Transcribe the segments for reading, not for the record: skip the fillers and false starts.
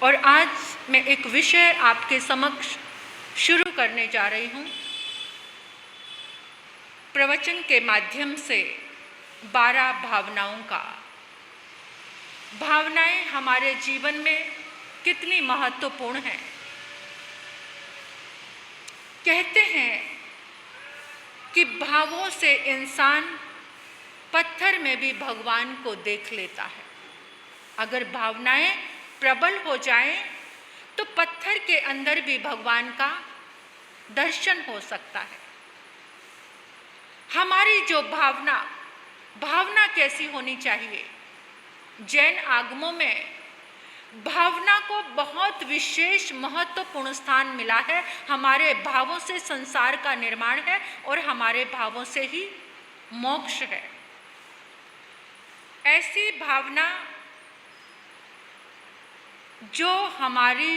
और आज मैं एक विषय आपके समक्ष शुरू करने जा रही हूँ। प्रवचन के माध्यम से 12 भावनाओं का। भावनाएं हमारे जीवन में कितनी महत्वपूर्ण हैं। कहते हैं कि भावों से इंसान पत्थर में भी भगवान को देख लेता है। अगर भावनाएं प्रबल हो जाएं तो पत्थर के अंदर भी भगवान का दर्शन हो सकता है। हमारी जो भावना कैसी होनी चाहिए? जैन आगमों में भावना को बहुत विशेष महत्वपूर्ण स्थान मिला है। हमारे भावों से संसार का निर्माण है और हमारे भावों से ही मोक्ष है। ऐसी भावना जो हमारी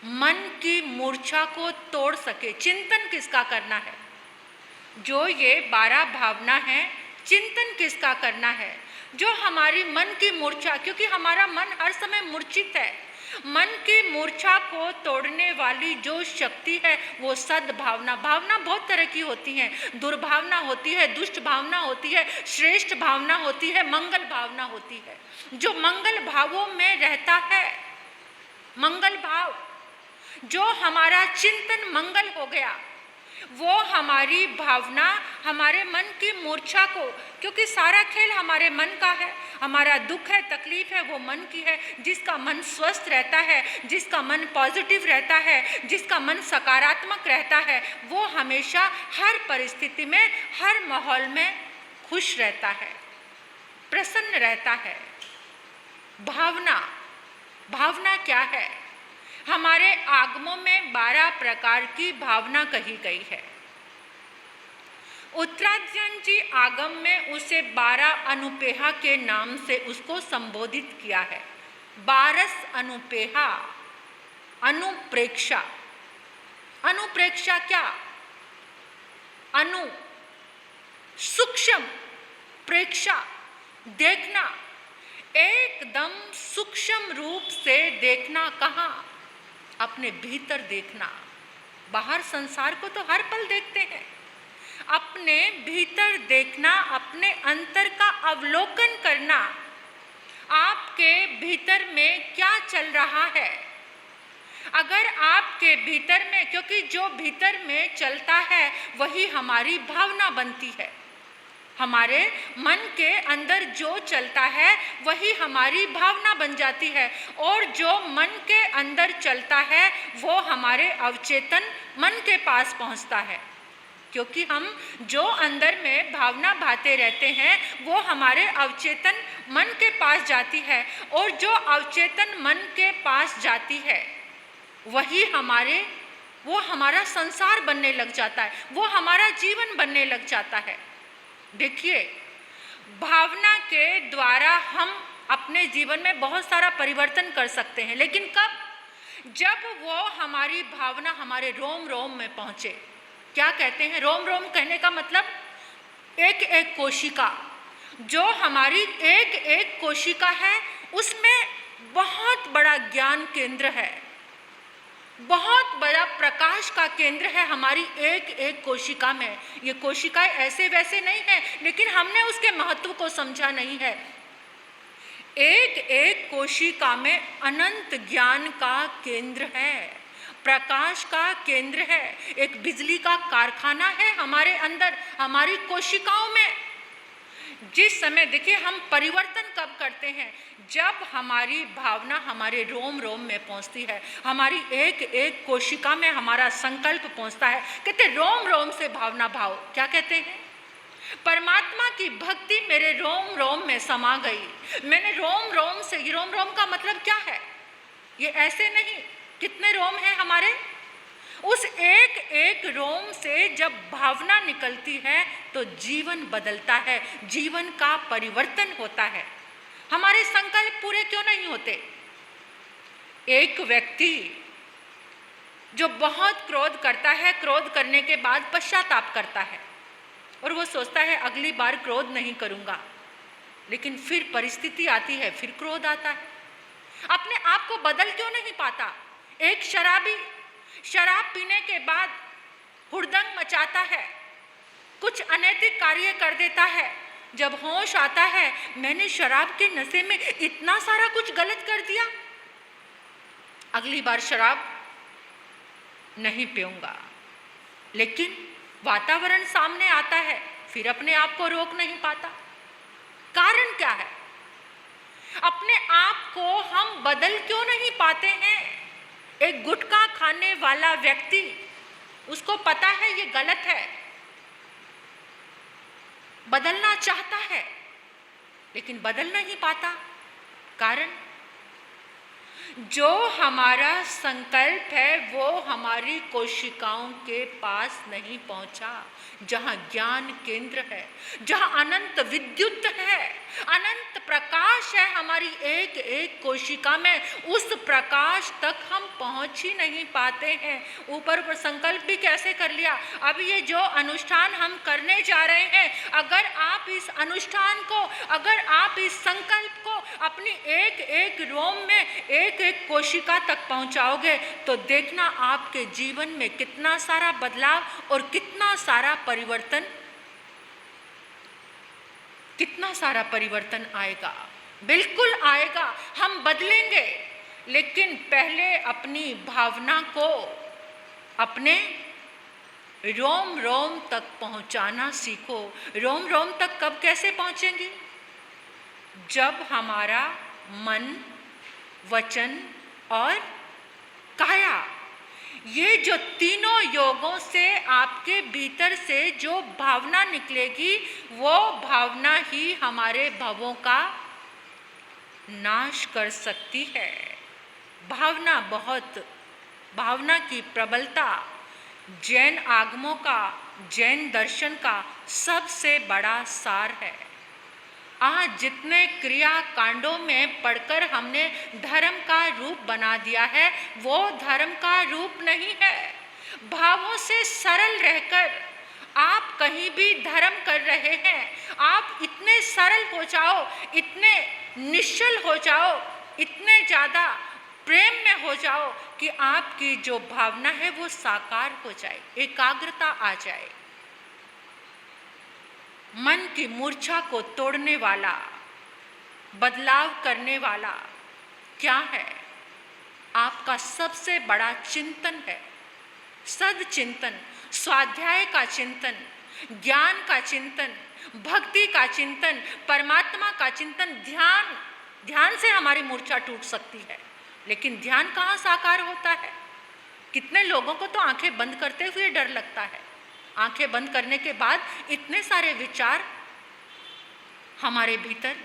मन की मूर्छा को तोड़ सके। चिंतन किसका करना है? जो ये 12 भावना है, चिंतन किसका करना है? जो हमारी मन की मूर्छा, क्योंकि हमारा मन हर समय मूर्छित है। मन की मूर्छा को तोड़ने वाली जो शक्ति है वो सद्भावना। भावना बहुत तरह की होती हैं। दुर्भावना होती है, दुष्ट भावना होती है, श्रेष्ठ भावना होती है, मंगल भावना होती है। जो मंगल भावों में रहता है, मंगल भाव, जो हमारा चिंतन मंगल हो गया, वो हमारी भावना हमारे मन की मूर्छा को, क्योंकि सारा खेल हमारे मन का है, हमारा दुख है, तकलीफ है, वो मन की है। जिसका मन स्वस्थ रहता है, जिसका मन पॉजिटिव रहता है, जिसका मन सकारात्मक रहता है, वो हमेशा हर परिस्थिति में, हर माहौल में खुश रहता है, प्रसन्न रहता है। भावना क्या है? हमारे आगमों में 12 प्रकार की भावना कही गई है। उत्तरायण जी आगम में उसे 12 अनुपेहा के नाम से उसको संबोधित किया है। 12 अनुपेहा, अनुप्रेक्षा। अनुप्रेक्षा क्या? सूक्ष्म, प्रेक्षा, देखना, एकदम सूक्ष्म रूप से देखना। कहाँ? अपने भीतर देखना। बाहर संसार को तो हर पल देखते हैं। अपने भीतर देखना, अपने अंतर का अवलोकन करना। आपके भीतर में क्या चल रहा है? अगर आपके भीतर में, क्योंकि जो भीतर में चलता है वही हमारी भावना बनती है। हमारे मन के अंदर जो चलता है वही हमारी भावना बन जाती है, और जो मन के अंदर चलता है वो हमारे अवचेतन मन के पास पहुंचता है। क्योंकि हम जो अंदर में भावना भाते रहते हैं वो हमारे अवचेतन मन के पास जाती है, और जो अवचेतन मन के पास जाती है वही वो हमारा संसार बनने लग जाता है, वो हमारा जीवन बनने लग जाता है। देखिए, भावना के द्वारा हम अपने जीवन में बहुत सारा परिवर्तन कर सकते हैं, लेकिन कब? जब वो हमारी भावना हमारे रोम रोम में पहुंचे। क्या कहते हैं? रोम रोम कहने का मतलब एक एक कोशिका। जो हमारी एक एक कोशिका है उसमें बहुत बड़ा ज्ञान केंद्र है, बहुत बड़ा प्रकाश का केंद्र है हमारी एक एक कोशिका में। ये कोशिकाएं ऐसे वैसे नहीं है, लेकिन हमने उसके महत्व को समझा नहीं है। एक एक कोशिका में अनंत ज्ञान का केंद्र है, प्रकाश का केंद्र है। एक बिजली का कारखाना है हमारे अंदर, हमारी कोशिकाओं में। जिस समय, देखिए, हम परिवर्तन कब करते हैं? जब हमारी भावना हमारे रोम रोम में पहुंचती है, हमारी एक एक कोशिका में हमारा संकल्प पहुंचता है। कहते रोम रोम से भावना भाव। क्या कहते हैं? परमात्मा की भक्ति मेरे रोम रोम में समा गई। मैंने रोम रोम से, ये रोम रोम का मतलब क्या है? ये ऐसे नहीं, कितने रोम हैं हमारे? उस एक एक रोम से जब भावना निकलती है तो जीवन बदलता है, जीवन का परिवर्तन होता है। हमारे संकल्प पूरे क्यों नहीं होते? एक व्यक्ति जो बहुत क्रोध करता है, क्रोध करने के बाद पश्चाताप करता है और वो सोचता है अगली बार क्रोध नहीं करूँगा, लेकिन फिर परिस्थिति आती है, फिर क्रोध आता है। अपने आप को बदल क्यों नहीं पाता? एक शराबी शराब पीने के बाद हुड़दंग मचाता है, कुछ अनैतिक कार्य कर देता है, जब होश आता है मैंने शराब के नशे में इतना सारा कुछ गलत कर दिया, अगली बार शराब नहीं पीऊंगा। लेकिन वातावरण सामने आता है, फिर अपने आप को रोक नहीं पाता। कारण क्या है? अपने आप को हम बदल क्यों नहीं पाते हैं? एक गुटखा खाने वाला व्यक्ति, उसको पता है ये गलत है, बदलना चाहता है लेकिन बदल नहीं पाता। कारण जो हमारा संकल्प है वो हमारी कोशिकाओं के पास नहीं पहुंचा, जहां ज्ञान केंद्र है, जहां अनंत विद्युत है, अनंत प्रकाश है हमारी एक एक कोशिका में, उस प्रकाश तक हम पहुंच ही नहीं पाते हैं। ऊपर ऊपर संकल्प भी कैसे कर लिया। अब ये जो अनुष्ठान हम करने जा रहे हैं, अगर आप इस अनुष्ठान को, अगर आप इस संकल्प को अपनी एक एक रोम में, एक एक कोशिका तक पहुंचाओगे तो देखना आपके जीवन में कितना सारा बदलाव और कितना सारा परिवर्तन आएगा। बिल्कुल आएगा, हम बदलेंगे। लेकिन पहले अपनी भावना को अपने रोम रोम तक पहुंचाना सीखो। रोम रोम तक कब कैसे पहुंचेंगी? जब हमारा मन, वचन और काया, ये जो तीनों योगों से आपके भीतर से जो भावना निकलेगी, वो भावना ही हमारे भवों का नाश कर सकती है। भावना की प्रबलता जैन आगमों का, जैन दर्शन का सबसे बड़ा सार है। आज जितने क्रिया कांडों में पढ़कर हमने धर्म का रूप बना दिया है, वो धर्म का रूप नहीं है। भावों से सरल रहकर आप कहीं भी धर्म कर रहे हैं। आप इतने सरल हो जाओ, इतने निश्चल हो जाओ, इतने ज़्यादा प्रेम में हो जाओ कि आपकी जो भावना है वो साकार हो जाए, एकाग्रता आ जाए। मन की मूर्छा को तोड़ने वाला, बदलाव करने वाला क्या है? आपका सबसे बड़ा चिंतन है। सदचिंतन, स्वाध्याय का चिंतन, ज्ञान का चिंतन, भक्ति का चिंतन, परमात्मा का चिंतन। ध्यान से हमारी मूर्छा टूट सकती है, लेकिन ध्यान कहाँ साकार होता है? कितने लोगों को तो आंखें बंद करते हुए डर लगता है। आंखें बंद करने के बाद इतने सारे विचार हमारे भीतर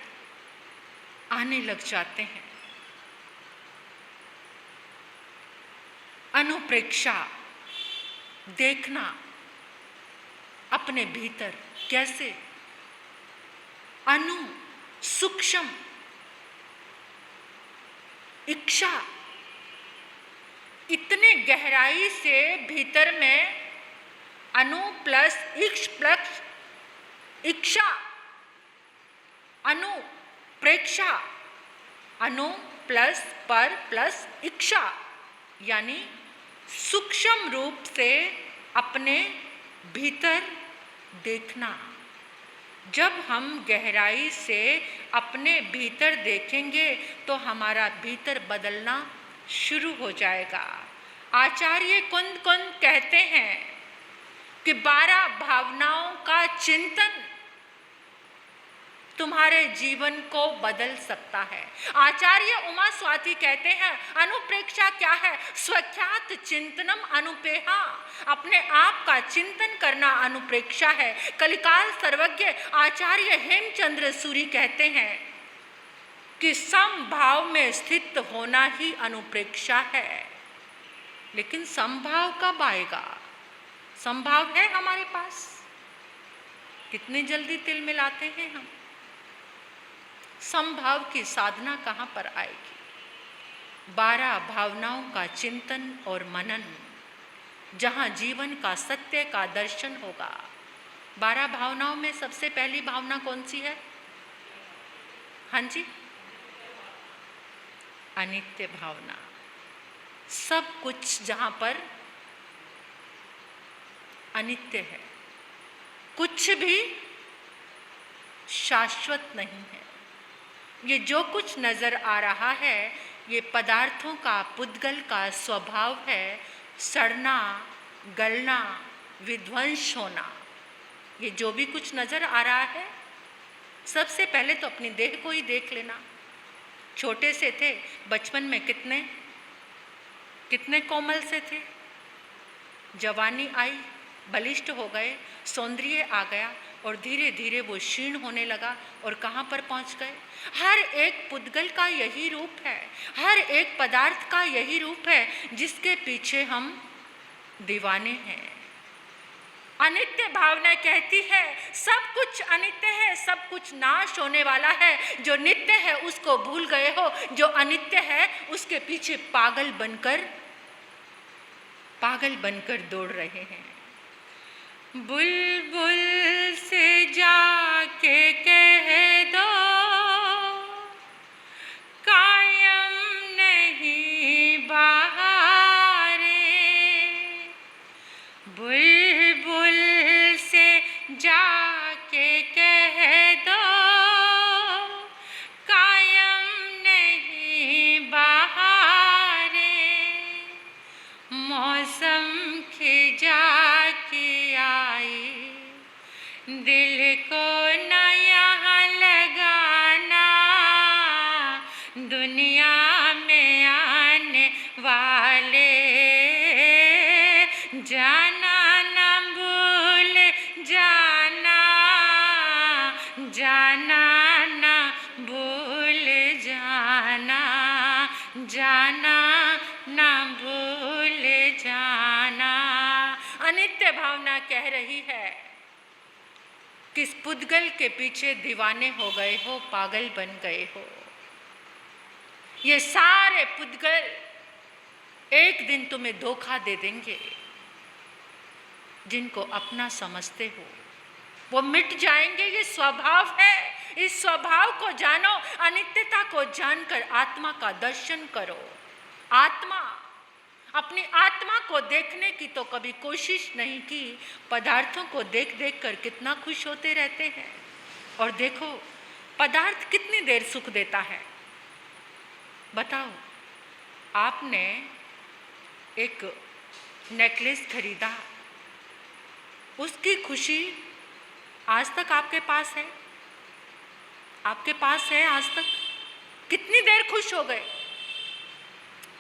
आने लग जाते हैं। अनुप्रेक्षा, देखना अपने भीतर कैसे। अनु, सूक्ष्म, इच्छा, इतने गहराई से भीतर में अनु प्लस इक्ष प्लस इच्छा, अनु प्रेक्षा, अनु प्लस पर प्लस इच्छा, यानी सूक्ष्म रूप से अपने भीतर देखना। जब हम गहराई से अपने भीतर देखेंगे तो हमारा भीतर बदलना शुरू हो जाएगा। आचार्य कुंद कहते हैं कि 12 भावनाओं का चिंतन तुम्हारे जीवन को बदल सकता है। आचार्य उमा स्वाति कहते हैं अनुप्रेक्षा क्या है? स्वख्यात चिंतनम अनुपेहा, अपने आप का चिंतन करना अनुप्रेक्षा है। कलिकाल सर्वज्ञ आचार्य हेमचंद्र सूरी कहते हैं कि समभाव में स्थित होना ही अनुप्रेक्षा है। लेकिन समभाव कब आएगा? संभाव है हमारे पास, कितनी जल्दी तिल मिलाते हैं हम। संभाव की साधना कहाँ पर आएगी? 12 भावनाओं का चिंतन और मनन, जहाँ जीवन का सत्य का दर्शन होगा। 12 भावनाओं में सबसे पहली भावना कौन सी है? हाँ जी, अनित्य भावना। सब कुछ जहाँ पर अनित्य है, कुछ भी शाश्वत नहीं है। ये जो कुछ नज़र आ रहा है ये पदार्थों का, पुद्गल का स्वभाव है, सड़ना, गलना, विध्वंस होना। ये जो भी कुछ नज़र आ रहा है, सबसे पहले तो अपनी देह को ही देख लेना। छोटे से थे, बचपन में कितने कोमल से थे, जवानी आई, बलिष्ठ हो गए, सौंदर्य आ गया और धीरे धीरे वो क्षीण होने लगा और कहाँ पर पहुँच गए। हर एक पुद्गल का यही रूप है, हर एक पदार्थ का यही रूप है जिसके पीछे हम दीवाने हैं। अनित्य भावना कहती है सब कुछ अनित्य है, सब कुछ नाश होने वाला है। जो नित्य है उसको भूल गए हो, जो अनित्य है उसके पीछे पागल बनकर दौड़ रहे हैं। बुलबुल से जाके कह दो कायम नहीं बहारे, बुलबुल से जाके कह दो कायम नहीं बहारे, मौसम खिजा के आई, दिल को न यहाँ लगाना, दुनिया में आने वाले जाना न भूल जाना, जाना न भूल जाना, जाना न भूल जाना। अनित्य भावना कह रही है कि इस पुद्गल के पीछे दीवाने हो गए हो, पागल बन गए हो। ये सारे पुद्गल एक दिन तुम्हें धोखा दे देंगे। जिनको अपना समझते हो वो मिट जाएंगे, ये स्वभाव है। इस स्वभाव को जानो, अनित्यता को जानकर आत्मा का दर्शन करो। अपनी आत्मा को देखने की तो कभी कोशिश नहीं की। पदार्थों को देख देख कर कितना खुश होते रहते हैं। और देखो पदार्थ कितनी देर सुख देता है। बताओ, आपने एक नेकलेस खरीदा, उसकी खुशी आज तक आपके पास है? आपके पास है आज तक? कितनी देर खुश हो गए?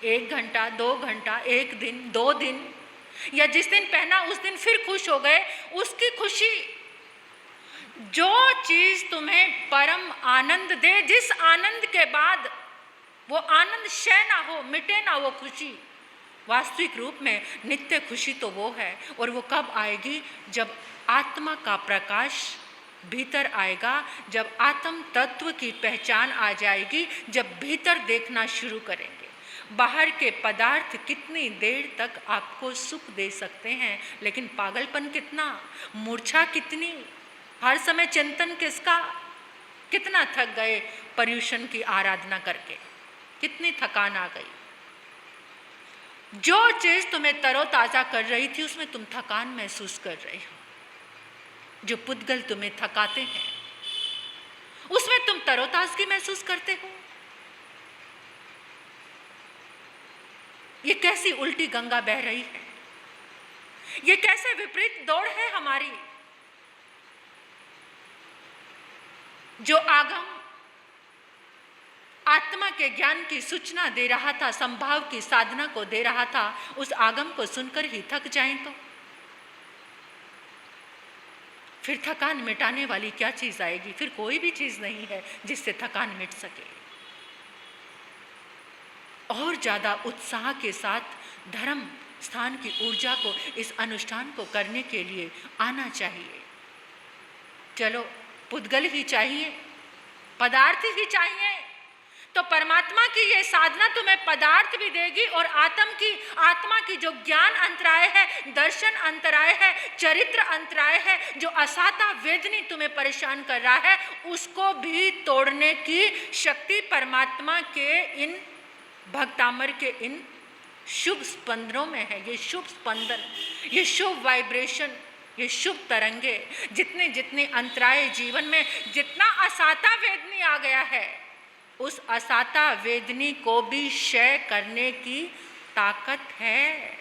1 घंटा, 2 घंटा, 1 दिन, 2 दिन, या जिस दिन पहना उस दिन फिर खुश हो गए। उसकी खुशी, जो चीज तुम्हें परम आनंद दे, जिस आनंद के बाद वो आनंद क्षय ना हो, मिटे ना वो खुशी, वास्तविक रूप में नित्य खुशी तो वो है। और वो कब आएगी? जब आत्मा का प्रकाश भीतर आएगा, जब आत्म तत्व की पहचान आ जाएगी, जब भीतर देखना शुरू करेंगे। बाहर के पदार्थ कितनी देर तक आपको सुख दे सकते हैं, लेकिन पागलपन कितना, मूर्छा कितनी, हर समय चिंतन किसका। कितना थक गए पर्यूषण की आराधना करके, कितनी थकान आ गई। जो चीज तुम्हें तरोताजा कर रही थी उसमें तुम थकान महसूस कर रहे हो। जो पुद्गल तुम्हें थकाते हैं उसमें तुम तरोताजगी महसूस करते हो। ये कैसी उल्टी गंगा बह रही है, ये कैसे विपरीत दौड़ है हमारी। जो आगम आत्मा के ज्ञान की सूचना दे रहा था, संभाव की साधना को दे रहा था, उस आगम को सुनकर ही थक जाएं तो फिर थकान मिटाने वाली क्या चीज आएगी? फिर कोई भी चीज नहीं है जिससे थकान मिट सके। और ज्यादा उत्साह के साथ धर्म स्थान की ऊर्जा को, इस अनुष्ठान को करने के लिए आना चाहिए। चलो, पुद्गल ही चाहिए, पदार्थ ही चाहिए, तो परमात्मा की ये साधना तुम्हें पदार्थ भी देगी और आत्मा की जो ज्ञान अंतराय है, दर्शन अंतराय है, चरित्र अंतराय है, जो असाता वेदनी तुम्हें परेशान कर रहा है, उसको भी तोड़ने की शक्ति परमात्मा के इन भक्तामर के इन शुभ स्पंदनों में है। ये शुभ स्पंदन, ये शुभ वाइब्रेशन, ये शुभ तरंगे, जितने जितने अंतराय जीवन में, जितना असाता वेदनी आ गया है, उस असाता वेदनी को भी क्षय करने की ताकत है।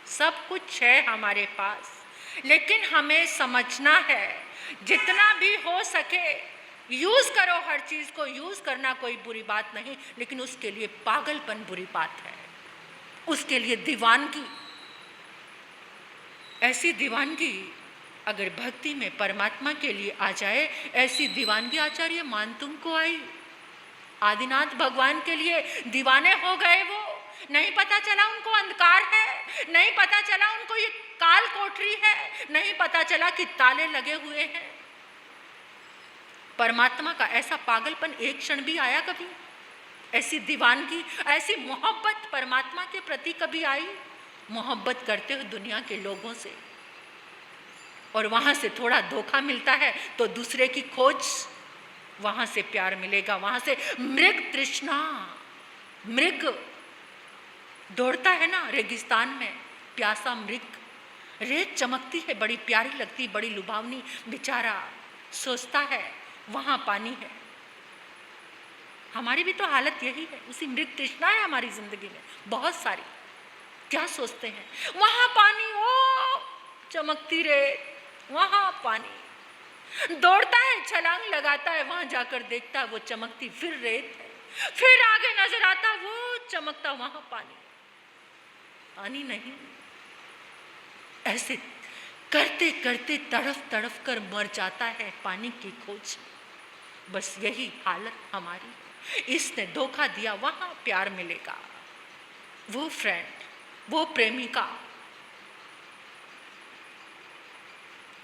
सब कुछ है हमारे पास, लेकिन हमें समझना है, जितना भी हो सके यूज करो। हर चीज को यूज करना कोई बुरी बात नहीं, लेकिन उसके लिए पागलपन बुरी बात है। उसके लिए दीवानगी, ऐसी दीवानगी अगर भक्ति में परमात्मा के लिए आ जाए, ऐसी दीवानगी आचार्य मानतुंग को आई। आदिनाथ भगवान के लिए दीवाने हो गए वो। नहीं पता चला उनको अंधकार है, नहीं पता चला उनको ये काल कोठरी है, नहीं पता चला कि ताले लगे हुए हैं। परमात्मा का ऐसा पागलपन एक क्षण भी आया कभी? ऐसी दीवानगी, ऐसी मोहब्बत परमात्मा के प्रति कभी आई? मोहब्बत करते हुए दुनिया के लोगों से, और वहां से थोड़ा धोखा मिलता है तो दूसरे की खोज, वहां से प्यार मिलेगा, वहां से मृग तृष्णा। मृग दौड़ता है ना रेगिस्तान में, प्यासा मृग, रेत चमकती है, बड़ी प्यारी लगती, बड़ी लुभावनी, बेचारा सोचता है वहां पानी है। हमारी भी तो हालत यही है, उसी मृग तृष्णा है हमारी जिंदगी में बहुत सारी। क्या सोचते हैं? वहां पानी, ओ चमकती रेत, वहां पानी। दौड़ता है, छलांग लगाता है, वहां जाकर देखता है वो चमकती फिर रेत है, फिर आगे नजर आता वो चमकता वहां पानी। पानी नहीं। ऐसे करते करते तड़फ तड़फ कर मर जाता है पानी की खोज। बस यही हालत हमारी। इसने धोखा दिया, वहां प्यार मिलेगा, वो फ्रेंड, वो प्रेमिका।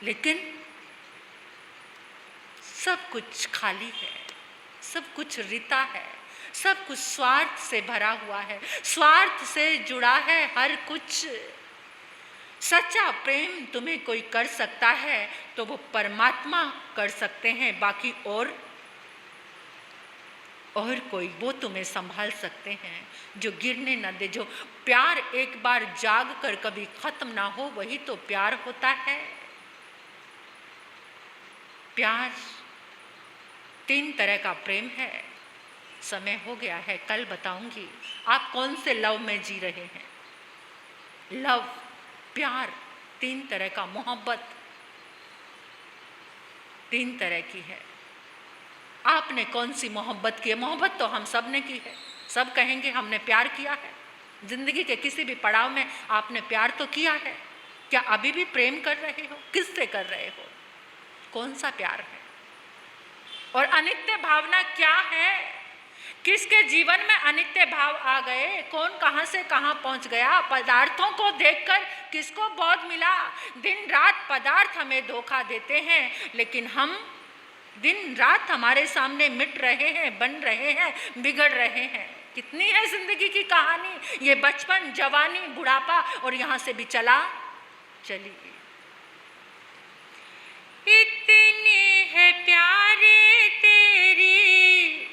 लेकिन सब कुछ खाली है, सब कुछ रिता है, सब कुछ स्वार्थ से भरा हुआ है, स्वार्थ से जुड़ा है हर कुछ। सच्चा प्रेम तुम्हें कोई कर सकता है तो वो परमात्मा कर सकते हैं, बाकी और कोई वो तुम्हें संभाल सकते हैं, जो गिरने न दे। जो प्यार एक बार जाग कर कभी खत्म ना हो, वही तो प्यार होता है। प्यार 3 तरह का प्रेम है। समय हो गया है, कल बताऊंगी आप कौन से लव में जी रहे हैं। लव, प्यार 3 तरह का, मोहब्बत 3 तरह की है। आपने कौन सी मोहब्बत की है? मोहब्बत तो हम सब ने की है, सब कहेंगे हमने प्यार किया है। जिंदगी के किसी भी पड़ाव में आपने प्यार तो किया है। क्या अभी भी प्रेम कर रहे हो? किससे कर रहे हो? कौन सा प्यार है? और अनित्य भावना क्या है? किसके जीवन में अनित्य भाव आ गए? कौन कहां से कहां पहुंच गया? पदार्थों को देखकर किसको बोध मिला? दिन रात पदार्थ हमें धोखा देते हैं, लेकिन हम दिन रात हमारे सामने मिट रहे हैं, बन रहे हैं, बिगड़ रहे हैं। कितनी है जिंदगी की कहानी, ये बचपन, जवानी, बुढ़ापा, और यहाँ से भी चला चली। इतनी है प्यारी तेरी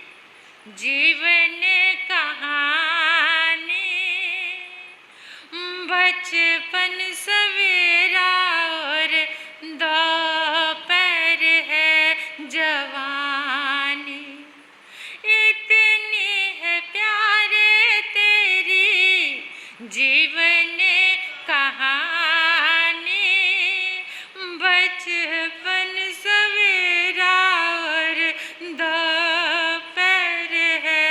जीवन कहानी, बचपन सवेरा और दोपहर है जवानी। इतनी है प्यारे तेरी जीवन कहानी, बचपन सवेरा और दोपहर है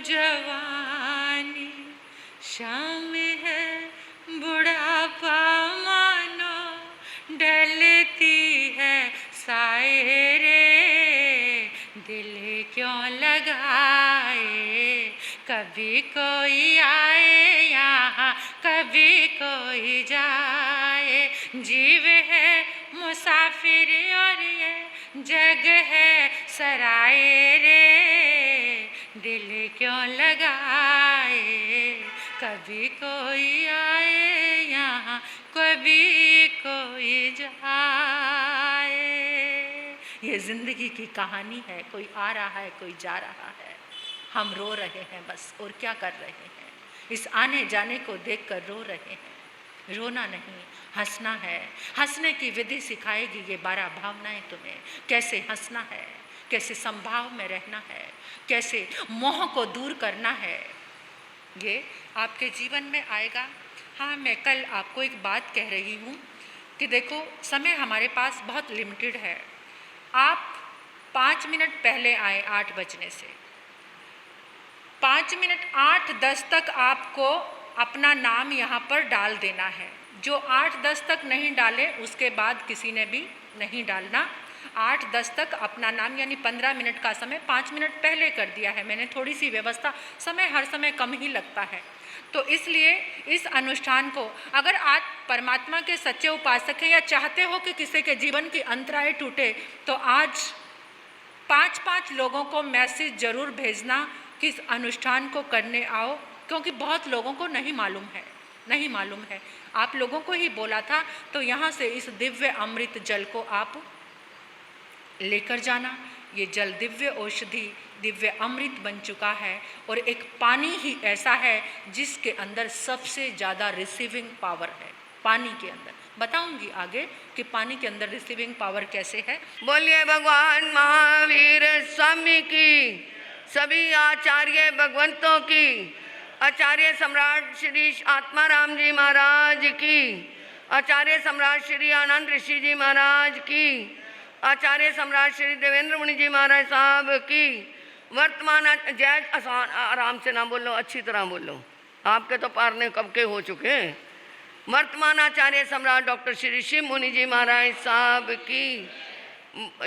जवानी। शाम है बुढ़ापा मानो ढलती है साए रे, दिल क्यों लगाए? कभी कोई आए यहाँ, कभी कोई जाए। जीव है मुसाफिर और ये जग है सराय रे, दिल क्यों लगाए? कभी कोई आए यहाँ, कभी कोई जाए। ये जिंदगी की कहानी है। कोई आ रहा है, कोई जा रहा है। हम रो रहे हैं बस, और क्या कर रहे हैं। इस आने जाने को देखकर रो रहे हैं। रोना नहीं, हंसना है। हंसने की विधि सिखाएगी ये 12 भावनाएं तुम्हें। कैसे हंसना है, कैसे संभाव में रहना है, कैसे मोह को दूर करना है, ये आपके जीवन में आएगा। हाँ, मैं कल आपको एक बात कह रही हूँ कि देखो, समय हमारे पास बहुत लिमिटेड है। आप 5 मिनट पहले आए 8 बजने से, 5 मिनट 8-10 तक आपको अपना नाम यहाँ पर डाल देना है। जो 8-10 तक नहीं डाले उसके बाद किसी ने भी नहीं डालना। 8-10 तक अपना नाम, यानी 15 मिनट का समय 5 मिनट पहले कर दिया है मैंने, थोड़ी सी व्यवस्था। समय हर समय कम ही लगता है, तो इसलिए इस अनुष्ठान को अगर आप परमात्मा के सच्चे उपासक हैं या चाहते हो कि किसी के जीवन की अंतराय टूटे, तो आज 5-5 लोगों को मैसेज जरूर भेजना कि इस अनुष्ठान को करने आओ, क्योंकि बहुत लोगों को नहीं मालूम है। आप लोगों को ही बोला था, तो यहाँ से इस दिव्य अमृत जल को आप लेकर जाना। ये जल दिव्य औषधि, दिव्य अमृत बन चुका है, और एक पानी ही ऐसा है जिसके अंदर सबसे ज़्यादा रिसीविंग पावर है। पानी के अंदर बताऊंगी आगे कि पानी के अंदर रिसीविंग पावर कैसे है। बोलिए भगवान महावीर स्वामी की, सभी आचार्य भगवंतों की, आचार्य सम्राट श्री आत्माराम जी महाराज की, आचार्य सम्राट श्री आनंद ऋषि जी महाराज की, आचार्य सम्राट श्री देवेंद्र मुनि जी महाराज साहब की। वर्तमान जय, आराम से ना बोलो, अच्छी तरह बोलो, आपके तो पारने कब के हो चुके हैं। वर्तमान आचार्य सम्राट डॉक्टर श्री शिव मुनि जी महाराज साहब की,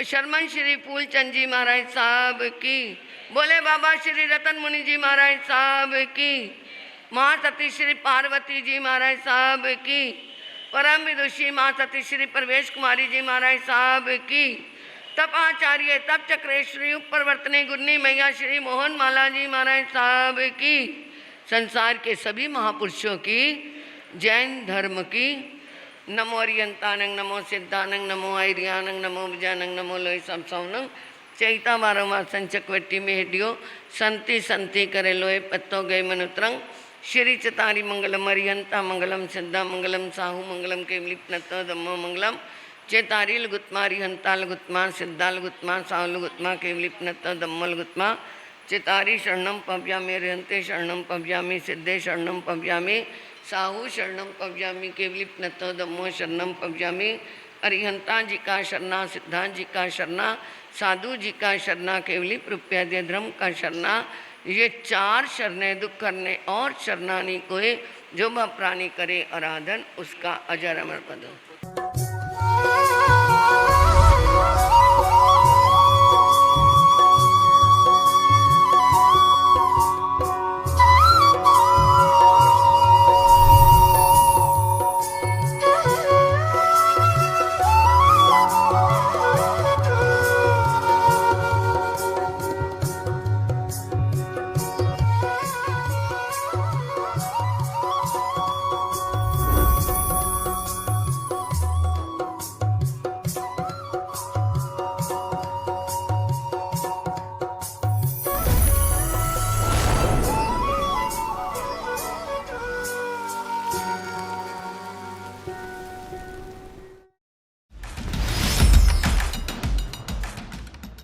शर्मन श्री फूलचंद जी महाराज साहब की, बोले बाबा श्री रतन मुनि जी महाराज साहब की, महासती श्री पार्वती जी महाराज साहब की, परम विदुषी महासती श्री प्रवेश कुमारी जी महाराज साहब की, तप आचार्य तप चक्रेश्वरी उपरवर्तनी गुरनी मैया श्री मोहन माला जी महाराज साहब की, संसार के सभी महापुरुषों की, जैन धर्म की, नमो अरियंतानंग, नमो सिद्धानंग, नमो आर्यानंग, नमो विजानंग, नमो लोई संसौनंग, चैता बारहवा संचकवट्टी में हेडियो संति संति करे लोए पत्तो गए मनुत्रंग, श्री चतारी मंगलम अरियंता मंगलम सिद्धा मंगलम साहू मंगलम केवली प्नतो दम्मो मंगलम, चेतारी लघुत्मा रिहंता लघुत्मा सिद्धा लघुत्मा साहू लघुत्मा केवली प्नतो दम्मो लघुत्मा, चेतारी शरणम पव्यामी रिहंते शरणम पव्यामी सिद्धे शरणम पव्यामी साहू शरणम पव्यामी केवली प्नतो दम्मो शरणम पव्यामी, अरिहंता जी का शरणा, सिद्धांत जी का शरणा, साधु जी का शरणा, केवली प्रप्याद्य धर्म का शरणा। ये 4 शरणे दुख करने और शरणानी कोई, जो वह प्राणी करे आराधन उसका अजर अमर पद हो।